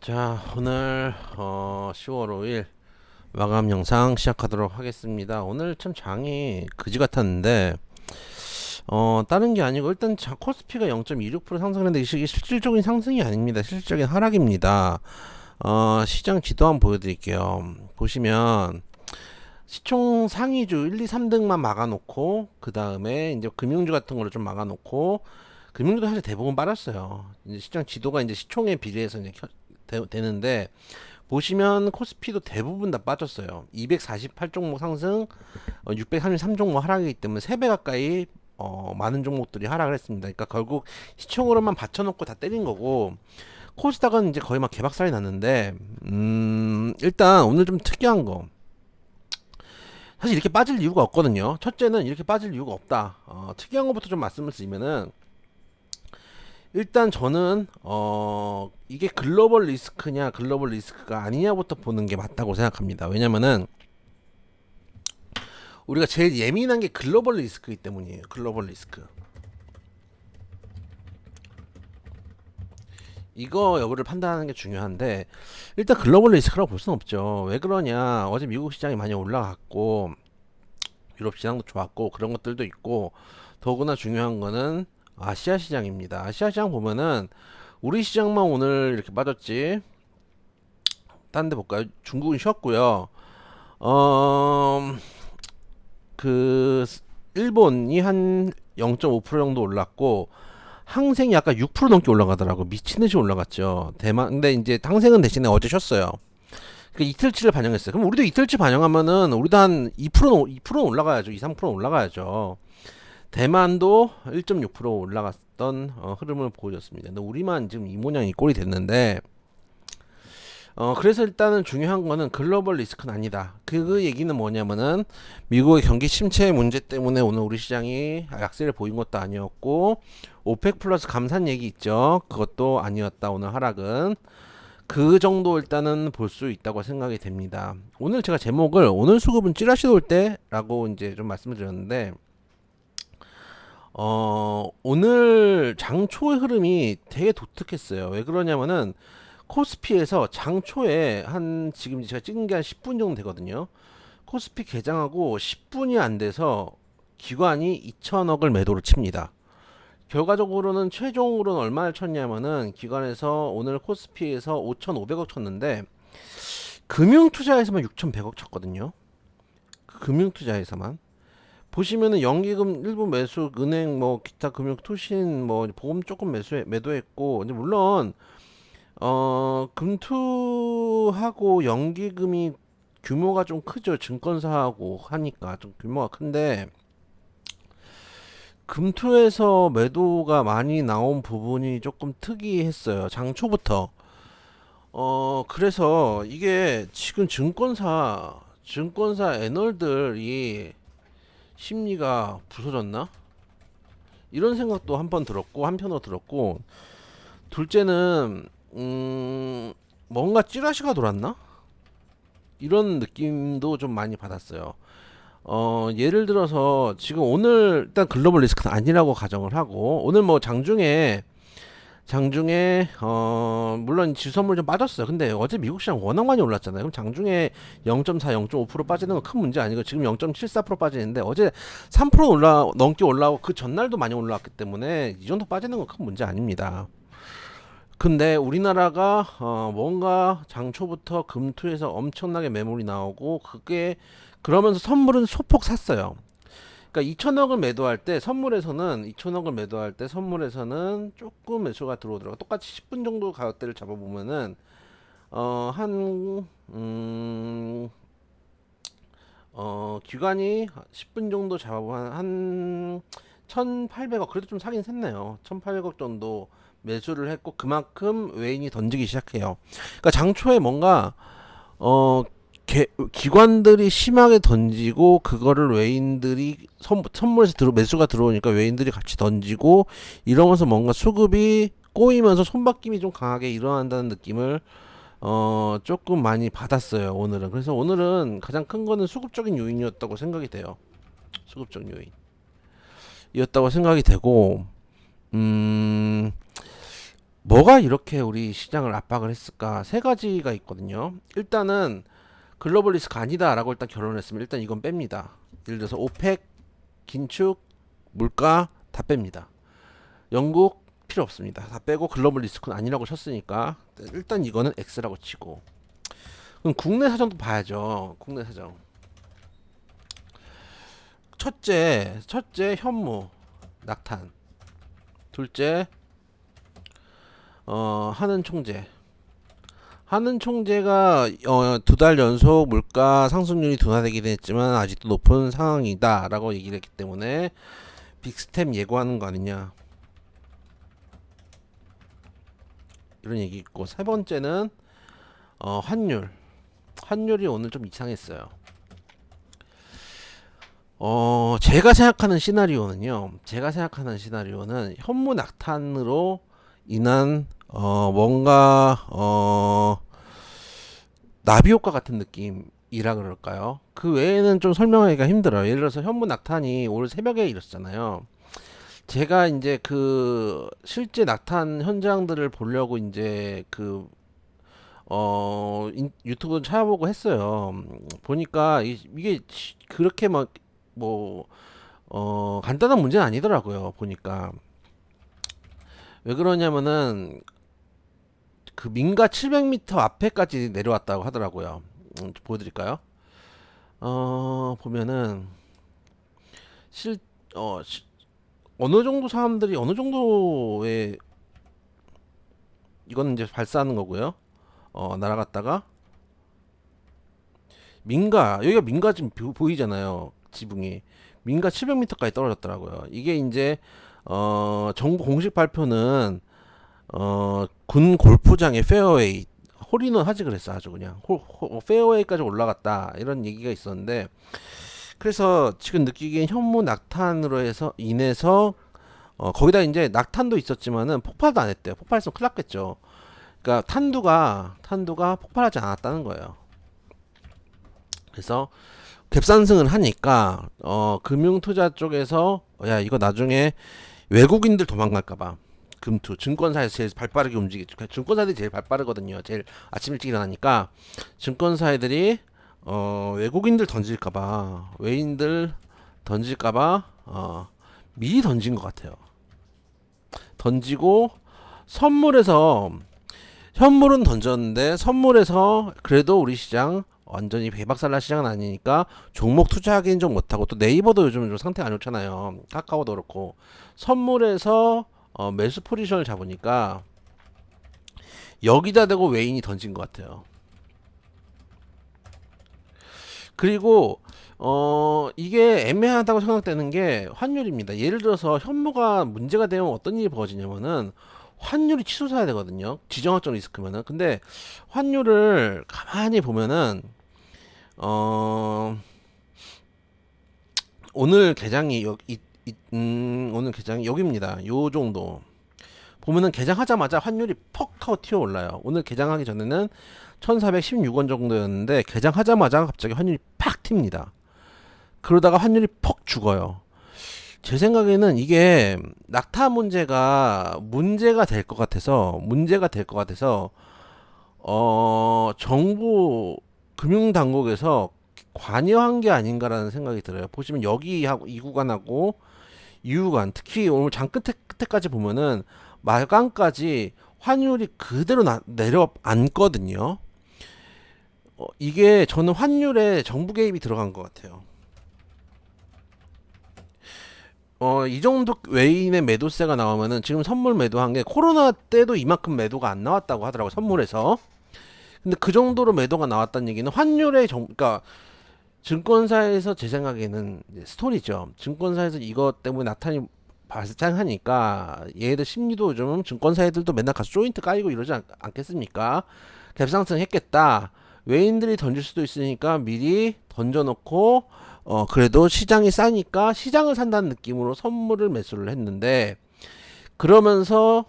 자, 오늘 10월 5일 마감 영상 시작하도록 하겠습니다. 오늘 참 장이 그지 같았는데 다른 게 아니고 일단 코스피가 0.26% 상승했는데 이게 실질적인 상승이 아닙니다. 실질적인 하락입니다. 시장 지도 한번 보여드릴게요. 보시면 시총 상위주 1, 2, 3등만 막아놓고 그 다음에 이제 금융주 같은 거를 좀 막아놓고 금융주도 사실 대부분 빨았어요. 이제 시장 지도가 이제 시총에 비례해서 이제 되는데 보시면 코스피도 대부분 다 빠졌어요. 248 종목 상승, 633 종목 하락이기 때문에 3배 가까이 많은 종목들이 하락을 했습니다. 그러니까 결국 시총으로만 받쳐놓고 다 때린 거고 코스닥은 이제 거의 막 개박살이 났는데 일단 오늘 좀 특이한 거 사실 이렇게 빠질 이유가 없거든요. 첫째는 이렇게 빠질 이유가 없다. 특이한 것부터 좀 말씀을 드리면은 일단 저는 이게 글로벌 리스크냐 글로벌 리스크가 아니냐부터 보는 게 맞다고 생각합니다. 왜냐면은 우리가 제일 예민한 게 글로벌 리스크이기 때문이에요. 글로벌 리스크. 이거 여부를 판단하는 게 중요한데 일단 글로벌 리스크라고 볼 수는 없죠. 왜 그러냐? 어제 미국 시장이 많이 올라갔고 유럽 시장도 좋았고 그런 것들도 있고 더구나 중요한 거는 아시아 시장입니다. 아시아 시장 보면은 우리 시장만 오늘 이렇게 빠졌지. 딴 데 볼까요? 중국은 쉬었고요. 그 일본이 한 0.5% 정도 올랐고 항생이 아까 6% 넘게 올라가더라고. 미친 듯이 올라갔죠. 대만 근데 이제 항생은 대신에 어제 쉬었어요. 그 이틀치를 반영했어요. 그럼 우리도 이틀치 반영하면은 우리도 한 2%는 올라가야죠. 2, 3%는 올라가야죠. 대만도 1.6% 올라갔던 흐름을 보여줬습니다. 근데 우리만 지금 이 모양이 꼴이 됐는데 그래서 일단은 중요한 거는 글로벌 리스크는 아니다. 그 얘기는 뭐냐면은 미국의 경기 침체 문제 때문에 오늘 우리 시장이 약세를 보인 것도 아니었고 오펙 플러스 감산 얘기 있죠. 그것도 아니었다. 오늘 하락은 그 정도 일단은 볼 수 있다고 생각이 됩니다. 오늘 제가 제목을 오늘 수급은 찌라시 돌 때라고 이제 좀 말씀을 드렸는데 오늘 장초의 흐름이 되게 독특했어요. 왜 그러냐면은 코스피에서 장초에 한 지금 제가 찍은 게 한 10분 정도 되거든요. 코스피 개장하고 10분이 안 돼서 기관이 2천억을 매도를 칩니다. 결과적으로는 최종으로는 얼마를 쳤냐면은 기관에서 오늘 코스피에서 5,500억 쳤는데 금융투자에서만 6,100억 쳤거든요. 금융투자에서만. 보시면은 연기금 일부 매수, 은행 뭐 기타 금융 투신 뭐 보험 조금 매도했고 이제 물론 금투하고 연기금이 규모가 좀 크죠. 증권사하고 하니까 좀 규모가 큰데 금투에서 매도가 많이 나온 부분이 조금 특이했어요. 장초부터. 그래서 이게 지금 증권사 애널들이 심리가 부서졌나? 이런 생각도 한번 들었고 한편으로 들었고 둘째는 뭔가 찌라시가 돌았나? 이런 느낌도 좀 많이 받았어요. 예를 들어서 지금 오늘 일단 글로벌 리스크는 아니라고 가정을 하고 오늘 뭐 장중에 물론 지수선물 좀 빠졌어요. 근데 어제 미국 시장 워낙 많이 올랐잖아요. 그럼 장중에 0.4, 0.5% 빠지는 건 큰 문제 아니고 지금 0.74% 빠지는데 어제 3% 넘게 올라오고 그 전날도 많이 올라왔기 때문에 이 정도 빠지는 건 큰 문제 아닙니다. 근데 우리나라가 뭔가 장초부터 금투에서 엄청나게 매물이 나오고 그게 그러면서 선물은 소폭 샀어요. 그러니까 2천억을 매도할 때 선물에서는 조금 매수가 들어오더라고. 똑같이 10분 정도 가격대를 잡아보면은 한 기관이 10분 정도 잡아보면 한 1,800억 그래도 좀 사긴 샜네요. 1,800억 정도 매수를 했고 그만큼 외인이 던지기 시작해요. 그러니까 장초에 뭔가 어 기관들이 심하게 던지고 그거를 외인들이 선물에서 매수가 들어오니까 외인들이 같이 던지고 이러면서 뭔가 수급이 꼬이면서 손바뀜이 좀 강하게 일어난다는 느낌을 조금 많이 받았어요 오늘은. 그래서 오늘은 가장 큰 거는 수급적인 요인이었다고 생각이 돼요. 수급적 요인이었다고 생각이 되고 음 뭐가 이렇게 우리 시장을 압박을 했을까? 세 가지가 있거든요. 일단은 글로벌 리스크 아니다라고 일단 결론을 했으면 일단 이건 뺍니다. 예를 들어서 오펙, 긴축, 물가 다 뺍니다. 영국 필요 없습니다. 다 빼고 글로벌 리스크는 아니라고 쳤으니까 일단 이거는 X라고 치고, 그럼 국내 사정도 봐야죠. 국내 사정. 첫째 현무 낙탄. 둘째 하는 총재. 하는 총재가 두 달 연속 물가 상승률이 둔화되긴 했지만 아직도 높은 상황이다라고 얘기를 했기 때문에 빅스텝 예고하는 거 아니냐, 이런 얘기 있고, 세 번째는 환율이 오늘 좀 이상했어요. 제가 생각하는 시나리오는 현무 낙탄으로 인한 뭔가 나비 효과 같은 느낌이라 그럴까요? 그 외에는 좀 설명하기가 힘들어요. 예를 들어서 현무 낙탄이 오늘 새벽에 일었잖아요. 제가 이제 그 실제 낙탄 현장들을 보려고 이제 유튜브 찾아보고 했어요. 보니까 이게 그렇게 막 뭐 간단한 문제는 아니더라고요. 보니까 왜 그러냐면은 그 민가 700m 앞에까지 내려왔다고 하더라고요. 보여드릴까요? 보면은 실 어느 정도 사람들이 어느 정도의, 이거는 이제 발사하는 거고요. 날아갔다가 여기가 민가 지금 보이잖아요. 지붕이 민가 700m까지 떨어졌더라고요. 이게 이제 정부 공식 발표는 군 골프장의 페어웨이 홀인원 하지 그랬어. 아주 그냥 페어웨이까지 올라갔다 이런 얘기가 있었는데, 그래서 지금 느끼기엔 현무 낙탄으로 해서 인해서 거기다 이제 낙탄도 있었지만은 폭발도 안 했대요. 폭발했으면 큰일 났겠죠. 그러니까 탄두가 폭발하지 않았다는 거예요. 그래서 갭상승을 하니까 금융투자 쪽에서 야 이거 나중에 외국인들 도망갈까봐, 금투 증권사에서 제일 발빠르게 움직이죠. 증권사들이 제일 발빠르거든요. 제일 아침 일찍 일어나니까 증권사들이 외국인들 던질까봐, 외인들 던질까봐 미리 던진 것 같아요. 던지고 현물은 던졌는데 선물에서 그래도 우리 시장 완전히 배박살날 시장은 아니니까 종목 투자하기는 좀 못하고, 또 네이버도 요즘 좀 상태가 안 좋잖아요. 카카오도 그렇고. 선물에서 매수 포지션을 잡으니까 여기다 대고 외인이 던진 것 같아요. 그리고 이게 애매하다고 생각되는 게 환율입니다. 예를 들어서 현무가 문제가 되면 어떤 일이 벌어지냐면은 환율이 치솟아야 되거든요. 지정학적 리스크면은. 근데 환율을 가만히 보면은 오늘 개장이 오늘 개장이 여기입니다. 요 정도 보면은 개장하자마자 환율이 퍽 하고 튀어 올라요. 오늘 개장하기 전에는 1416원 정도였는데 개장하자마자 갑자기 환율이 팍 튑니다. 그러다가 환율이 퍽 죽어요. 제 생각에는 이게 낙타 문제가 될 것 같아서 정부 금융당국에서 관여한 게 아닌가라는 생각이 들어요. 보시면 여기하고 이 구간하고 이 구간, 특히 오늘 장 끝에까지 보면은 마감까지 환율이 그대로 내려앉거든요. 이게 저는 환율에 정부 개입이 들어간 것 같아요. 이 정도 외인의 매도세가 나오면은 지금 선물 매도한 게 코로나 때도 이만큼 매도가 안 나왔다고 하더라고요. 선물에서. 근데 그 정도로 매도가 나왔다는 얘기는 그러니까 증권사에서, 제 생각에는 스토리죠. 증권사에서 이것 때문에 나타나니 발생하니까 얘들 심리도 요즘 증권사 애들도 맨날 가서 조인트 까이고 이러지 않겠습니까? 갭상승 했겠다. 외인들이 던질 수도 있으니까 미리 던져놓고 그래도 시장이 싸니까 시장을 산다는 느낌으로 선물을 매수를 했는데, 그러면서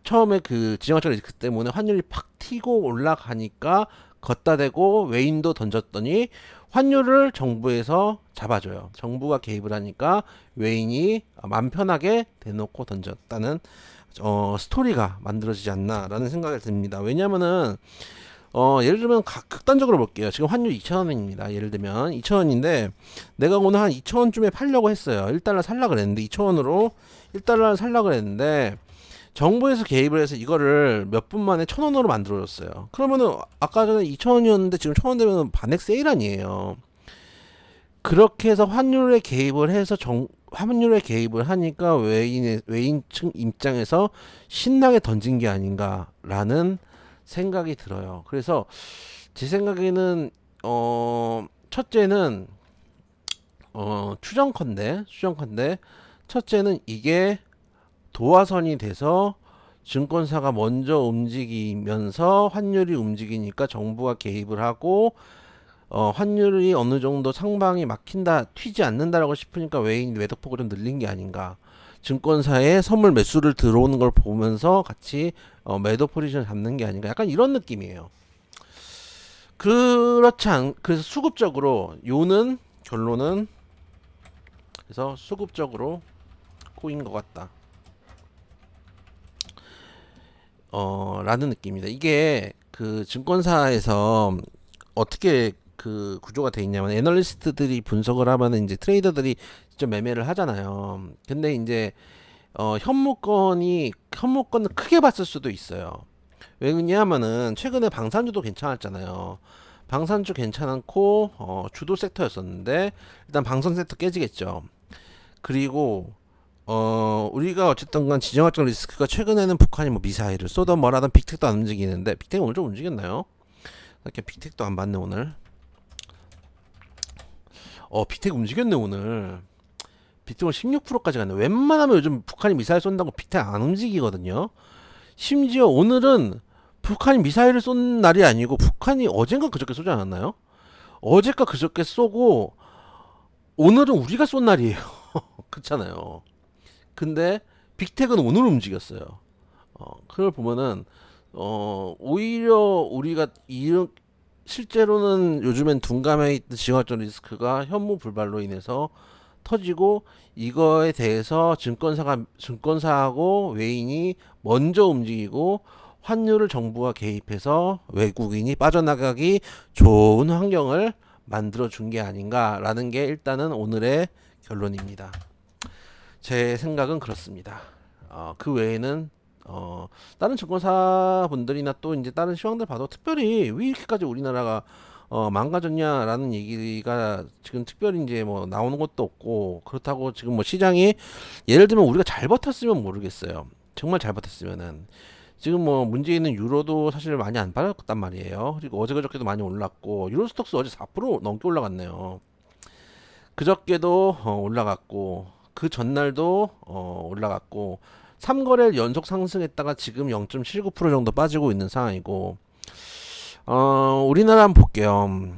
처음에 그 지정학적 리스크 때문에 환율이 팍 튀고 올라가니까 걷다 대고 외인도 던졌더니 환율을 정부에서 잡아줘요. 정부가 개입을 하니까 외인이 맘 편하게 대놓고 던졌다는 스토리가 만들어지지 않나라는 생각이 듭니다. 왜냐면은 예를 들면 극단적으로 볼게요. 지금 환율 2,000원입니다. 예를 들면 2,000원인데 내가 오늘 한 2,000원쯤에 팔려고 했어요. 1달러 살라 그랬는데 2,000원으로 1달러를 살라 그랬는데 정부에서 개입을 해서 이거를 몇 분 만에 1,000원으로 만들어줬어요. 그러면은 아까 전에 2,000원이었는데 지금 1,000원 되면 반액 세일 아니에요. 그렇게 해서 환율에 개입을 하니까 외인층 입장에서 신나게 던진 게 아닌가라는 생각이 들어요. 그래서 제 생각에는 첫째는 추정컨대 첫째는 이게 도화선이 돼서 증권사가 먼저 움직이면서 환율이 움직이니까 정부가 개입을 하고 환율이 어느 정도 상방이 막힌다, 튀지 않는다라고 싶으니까 외인 매도폭을 좀 늘린 게 아닌가. 증권사에 선물 매수를 들어오는 걸 보면서 같이 매도 포지션을 잡는 게 아닌가. 약간 이런 느낌이에요. 그래서 수급적으로 결론은 그래서 수급적으로 꼬인 것 같다. 라는 느낌입니다. 이게 그 증권사에서 어떻게 그 구조가 돼 있냐면 애널리스트들이 분석을 하면 이제 트레이더들이 좀 매매를 하잖아요. 근데 이제 현무건을 크게 봤을 수도 있어요. 왜냐하면은 최근에 방산주도 괜찮았잖아요. 방산주 괜찮고 주도 섹터였었는데 일단 방산 섹터 깨지겠죠. 그리고 우리가 어쨌든 간 지정학적 리스크가 최근에는 북한이 뭐 미사일을 쏘던 뭐라던 빅텍도 안 움직이는데 빅텍 오늘 좀 움직였나요? 이렇게 빅텍도 안 봤네 오늘. 빅텍 움직였네 오늘. 빅텍은 16%까지 갔네. 웬만하면 요즘 북한이 미사일 쏜다고 빅텍 안 움직이거든요. 심지어 오늘은 북한이 미사일을 쏜 날이 아니고 북한이 어젠가 그저께 쏘지 않았나요? 어제가 그저께 쏘고 오늘은 우리가 쏜 날이에요. 그렇잖아요. 근데 빅텍은 오늘 움직였어요. 그걸 보면은 오히려 우리가 실제로는 요즘엔 둔감해 있던 지정학적 리스크가 현무 불발로 인해서 터지고 이거에 대해서 증권사하고 외인이 먼저 움직이고 환율을 정부가 개입해서 외국인이 빠져나가기 좋은 환경을 만들어 준 게 아닌가라는 게 일단은 오늘의 결론입니다. 제 생각은 그렇습니다. 그 외에는 다른 증권사 분들이나 또 이제 다른 시황들 봐도 특별히 왜 이렇게까지 우리나라가 망가졌냐라는 얘기가 지금 특별히 이제 뭐 나오는 것도 없고 그렇다고 지금 뭐 시장이 예를 들면 우리가 잘 버텼으면 모르겠어요. 정말 잘 버텼으면은 지금 뭐 문제 있는 유로도 사실 많이 안 빠졌단 말이에요. 그리고 어제 그저께도 많이 올랐고 유로스톡스 어제 4% 넘게 올라갔네요. 그저께도 올라갔고 그 전날도 올라갔고 3거래일 연속 상승했다가 지금 0.79% 정도 빠지고 있는 상황이고 우리나라 한번 볼게요.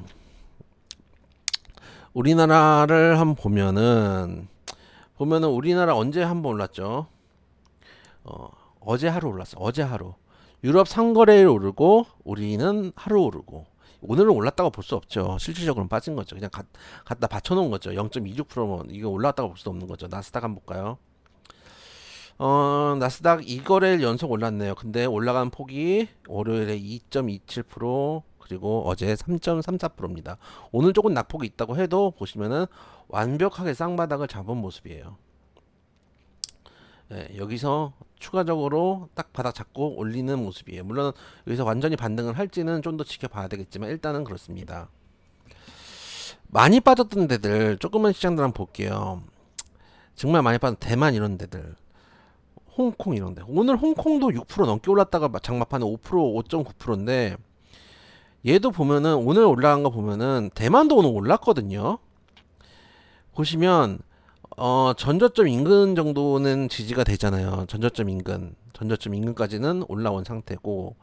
우리나라를 한번 보면은 우리나라 언제 한번 올랐죠? 어제 하루 올랐어. 어제 하루. 유럽 상거래일 오르고 우리는 하루 오르고 오늘은 올랐다고 볼 수 없죠. 실질적으로는 빠진 거죠. 그냥 갖다 받쳐놓은 거죠. 0.26%면 이거 올랐다고 볼 수 없는 거죠. 나스닥 한번 볼까요? 나스닥 2거래일 연속 올랐네요. 근데 올라간 폭이 월요일에 2.27% 그리고 어제 3.34%입니다. 오늘 조금 낙폭이 있다고 해도 보시면은 완벽하게 쌍바닥을 잡은 모습이에요. 네, 여기서 추가적으로 딱 바닥 잡고 올리는 모습이에요. 물론 여기서 완전히 반등을 할지는 좀 더 지켜봐야 되겠지만 일단은 그렇습니다. 많이 빠졌던 데들 조그만 시장들 한번 볼게요. 정말 많이 빠진 대만 이런 데들, 홍콩 이런 데. 오늘 홍콩도 6% 넘게 올랐다가 장마판에 5%, 5.9%인데 얘도 보면은 오늘 올라간 거 보면은 대만도 오늘 올랐거든요. 보시면 전저점 인근 정도는 지지가 되잖아요. 전저점 인근까지는 올라온 상태고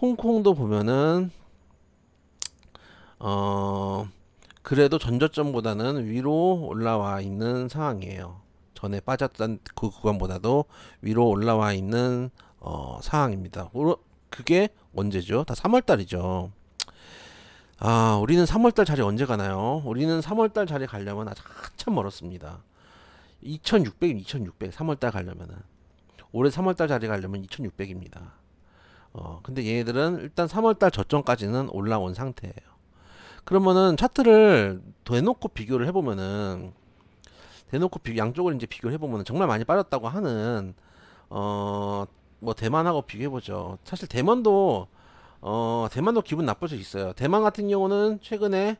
홍콩도 보면은 그래도 전저점보다는 위로 올라와 있는 상황이에요. 전에 빠졌던 그 구간보다도 위로 올라와 있는 상황입니다. 그게 언제죠? 다 3월달이죠. 우리는 3월달 자리 언제 가나요? 우리는 3월달 자리 가려면 아직 한참 멀었습니다. 2600, 3월달 가려면은 올해 3월달 자리 가려면 2600입니다. 근데 얘네들은 일단 3월달 저점까지는 올라온 상태예요. 그러면은 차트를 대놓고 비교를 해보면은 양쪽을 이제 비교를 해보면은 정말 많이 빠졌다고 하는 어 뭐 대만하고 비교해보죠. 사실 대만도 기분 나쁠 수 있어요. 대만 같은 경우는 최근에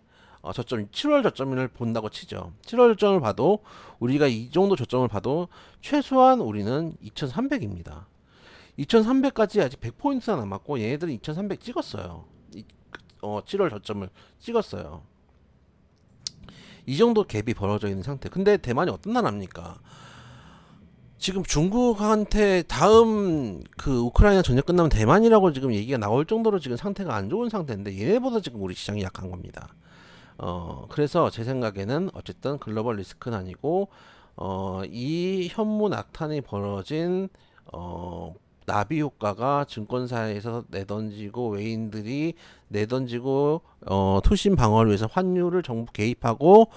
저점 7월 저점을 본다고 치죠. 7월 저점을 봐도 우리가 이 정도 저점을 봐도 최소한 우리는 2300입니다. 2300까지 아직 100포인트나 남았고 얘네들은 2300 찍었어요. 7월 저점을 찍었어요. 이 정도 갭이 벌어져 있는 상태. 근데 대만이 어떤 나라입니까? 지금 중국한테 다음 그 우크라이나 전쟁 끝나면 대만이라고 지금 얘기가 나올 정도로 지금 상태가 안 좋은 상태인데 얘네보다 지금 우리 시장이 약한 겁니다. 그래서 제 생각에는 어쨌든 글로벌 리스크는 아니고 이 현무 낙탄이 벌어진 나비 효과가 증권사에서 내던지고 외인들이 내던지고 투신 방어를 위해서 환율을 정부 개입하고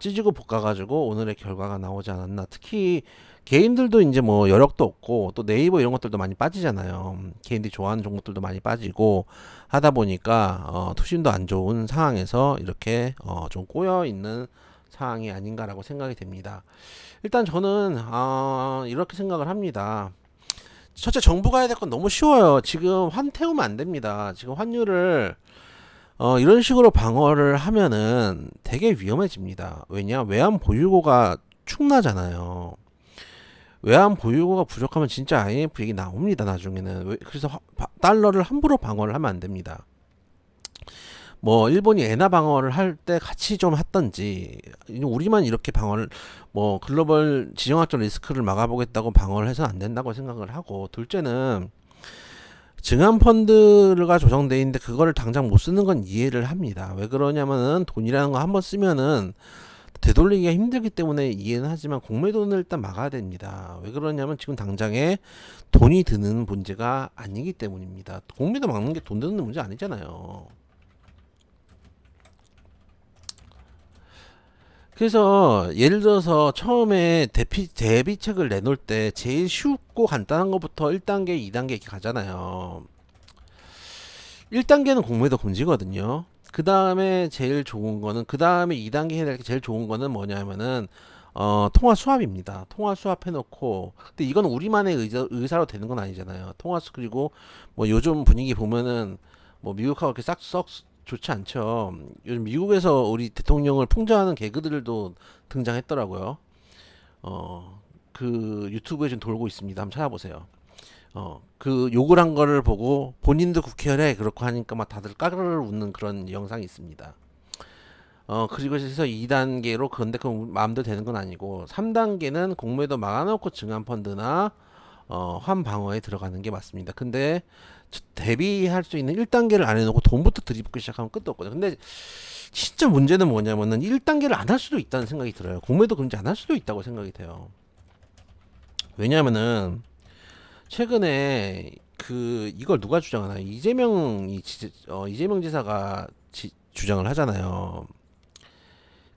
찌지고 볶아가지고 오늘의 결과가 나오지 않았나. 특히 개인들도 이제 뭐 여력도 없고 또 네이버 이런 것들도 많이 빠지잖아요. 개인들이 좋아하는 종목들도 많이 빠지고 하다 보니까 투신도 안 좋은 상황에서 이렇게 좀 꼬여 있는 상황이 아닌가라고 생각이 됩니다. 일단 저는 이렇게 생각을 합니다. 첫째, 정부가 해야 될 건 너무 쉬워요. 지금 환 태우면 안 됩니다. 지금 환율을 이런 식으로 방어를 하면은 되게 위험해집니다. 왜냐? 외환 보유고가 축나잖아요. 외환 보유고가 부족하면 진짜 IMF 얘기 나옵니다. 나중에는. 그래서 달러를 함부로 방어를 하면 안 됩니다. 뭐 일본이 엔화 방어를 할 때 같이 좀 했던지 우리만 이렇게 방어를 뭐 글로벌 지정학적 리스크를 막아보겠다고 방어를 해서는 안 된다고 생각을 하고, 둘째는 증한 펀드가 조성돼 있는데 그거를 당장 못 쓰는 건 이해를 합니다. 왜 그러냐면은 돈이라는 거 한번 쓰면은 되돌리기가 힘들기 때문에 이해는 하지만 공매도는 일단 막아야 됩니다. 왜 그러냐면 지금 당장에 돈이 드는 문제가 아니기 때문입니다. 공매도 막는 게 돈 드는 문제 아니잖아요. 그래서 예를 들어서 처음에 대비책을 내놓을 때 제일 쉽고 간단한 것부터 1단계, 2단계 이렇게 가잖아요. 1단계는 공매도 금지거든요. 그 다음에 제일 좋은 거는, 그 다음에 2단계 해야 될 게 제일 좋은 거는 뭐냐면은 통화 수합입니다. 통화 수합 해놓고, 근데 이건 우리만의 의사로 되는 건 아니잖아요. 통화 수 그리고 뭐 요즘 분위기 보면은 뭐 미국하고 그렇게 싹 좋지 않죠. 요즘 미국에서 우리 대통령을 풍자하는 개그들도 등장했더라고요. 그 유튜브에 좀 돌고 있습니다. 한번 찾아보세요. 그 욕을 한 거를 보고 본인도 국회의원에 그렇고 하니까 막 다들 까르르 웃는 그런 영상이 있습니다. 그리고 해서 2단계로, 그런데 그 마음대로 되는 건 아니고 3단계는 공매도 막아놓고 증한펀드나 환 방어에 들어가는 게 맞습니다. 근데 대비할 수 있는 1단계를 안 해놓고 돈부터 들이붓기 시작하면 끝도 없거든요. 근데 진짜 문제는 뭐냐면은 1단계를 안 할 수도 있다는 생각이 들어요. 공매도 금지 안 할 수도 있다고 생각이 돼요. 왜냐면은 최근에 이걸 누가 주장하나, 이재명 지사가 주장을 하잖아요.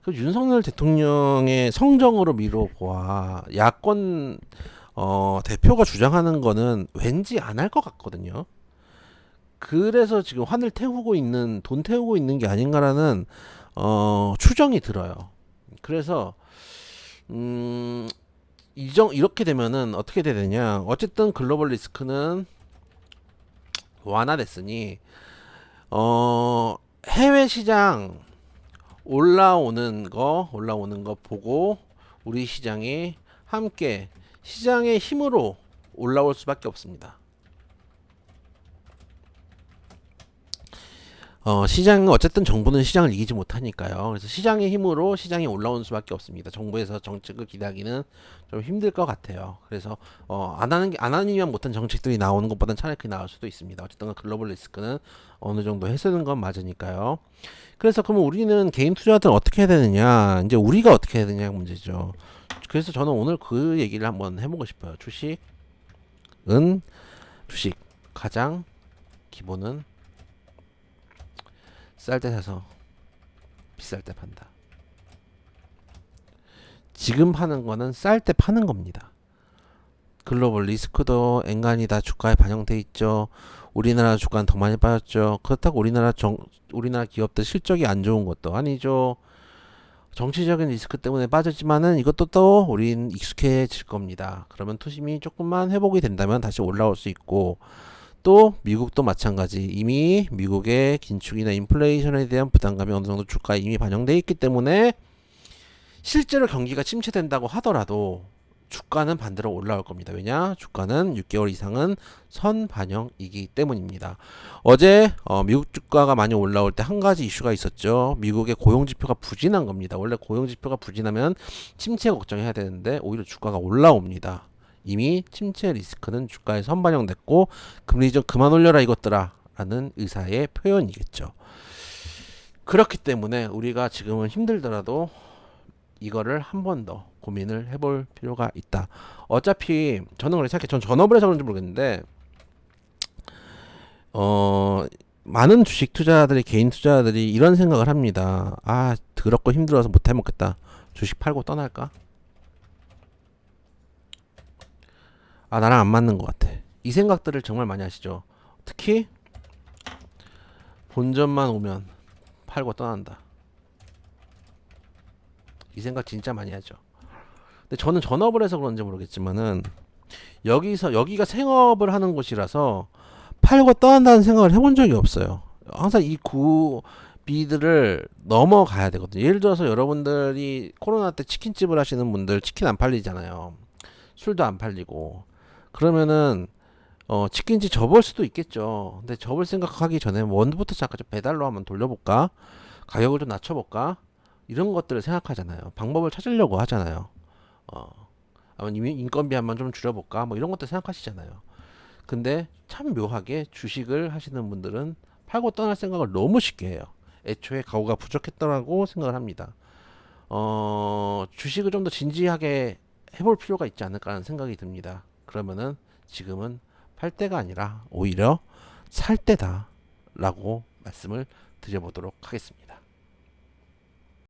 그 윤석열 대통령의 성정으로 미뤄보아 야권 대표가 주장하는 거는 왠지 안 할 것 같거든요. 그래서 지금 돈 태우고 있는 게 아닌가라는 추정이 들어요. 그래서 이렇게 되면은 어떻게 돼야 되냐? 어쨌든 글로벌 리스크는 완화됐으니 해외 시장 올라오는 거 보고 우리 시장이 함께 시장의 힘으로 올라올 수밖에 없습니다. 시장은 어쨌든 정부는 시장을 이기지 못하니까요. 그래서 시장의 힘으로 시장이 올라오는 수밖에 없습니다. 정부에서 정책을 기대하기는 좀 힘들 것 같아요. 그래서 안 하니면 못한 정책들이 나오는 것보다는 차라리 그게 나을 수도 있습니다. 어쨌든 글로벌 리스크는 어느 정도 해소는 건 맞으니까요. 그래서 그러면 우리는 개인 투자들 어떻게 해야 되느냐, 이제 우리가 어떻게 해야 되느냐가 문제죠. 그래서 저는 오늘 그 얘기를 한번 해보고 싶어요. 주식 가장 기본은 쌀 때 사서 비쌀 때 판다. 지금 파는 거는 쌀 때 파는 겁니다. 글로벌 리스크도 엔간히 다 주가에 반영돼 있죠. 우리나라 주가는 더 많이 빠졌죠. 그렇다고 우리나라 기업들 실적이 안 좋은 것도 아니죠. 정치적인 리스크 때문에 빠졌지만은 이것도 또 우린 익숙해질 겁니다. 그러면 투심이 조금만 회복이 된다면 다시 올라올 수 있고, 또 미국도 마찬가지. 이미 미국의 긴축이나 인플레이션에 대한 부담감이 어느 정도 주가에 이미 반영돼 있기 때문에 실제로 경기가 침체된다고 하더라도 주가는 반대로 올라올 겁니다. 왜냐? 주가는 6개월 이상은 선 반영이기 때문입니다. 어제 미국 주가가 많이 올라올 때 한 가지 이슈가 있었죠. 미국의 고용 지표가 부진한 겁니다. 원래 고용 지표가 부진하면 침체 걱정해야 되는데 오히려 주가가 올라옵니다. 이미 침체 리스크는 주가에 선 반영됐고 금리 좀 그만 올려라 이것들아 라는 의사의 표현이겠죠. 그렇기 때문에 우리가 지금은 힘들더라도 이거를 한 번 더 고민을 해볼 필요가 있다. 어차피 저는 그렇게 생각해. 전 전업을 해서 그런지 모르겠는데 많은 주식 투자자들이 개인 투자자들이 이런 생각을 합니다. 아 더럽고 힘들어서 못 해먹겠다. 주식 팔고 떠날까? 아 나랑 안 맞는 것 같아. 이 생각들을 정말 많이 하시죠. 특히 본전만 오면 팔고 떠난다. 이 생각 진짜 많이 하죠. 근데 저는 전업을 해서 그런지 모르겠지만은 여기가 생업을 하는 곳이라서 팔고 떠난다는 생각을 해본 적이 없어요. 항상 이 구비들을 넘어가야 되거든요. 예를 들어서 여러분들이 코로나 때 치킨집을 하시는 분들 치킨 안 팔리잖아요. 술도 안 팔리고 그러면은 치킨집 접을 수도 있겠죠. 근데 접을 생각하기 전에 원부터 시작하죠. 배달로 한번 돌려볼까? 가격을 좀 낮춰볼까? 이런 것들을 생각하잖아요. 방법을 찾으려고 하잖아요. 아니면 인건비 한번 좀 줄여볼까? 뭐 이런 것들 생각하시잖아요. 근데 참 묘하게 주식을 하시는 분들은 팔고 떠날 생각을 너무 쉽게 해요. 애초에 가구가 부족했다고 생각을 합니다. 주식을 좀 더 진지하게 해볼 필요가 있지 않을까 하는 생각이 듭니다. 그러면은 지금은 팔 때가 아니라 오히려 살 때다라고 말씀을 드려보도록 하겠습니다.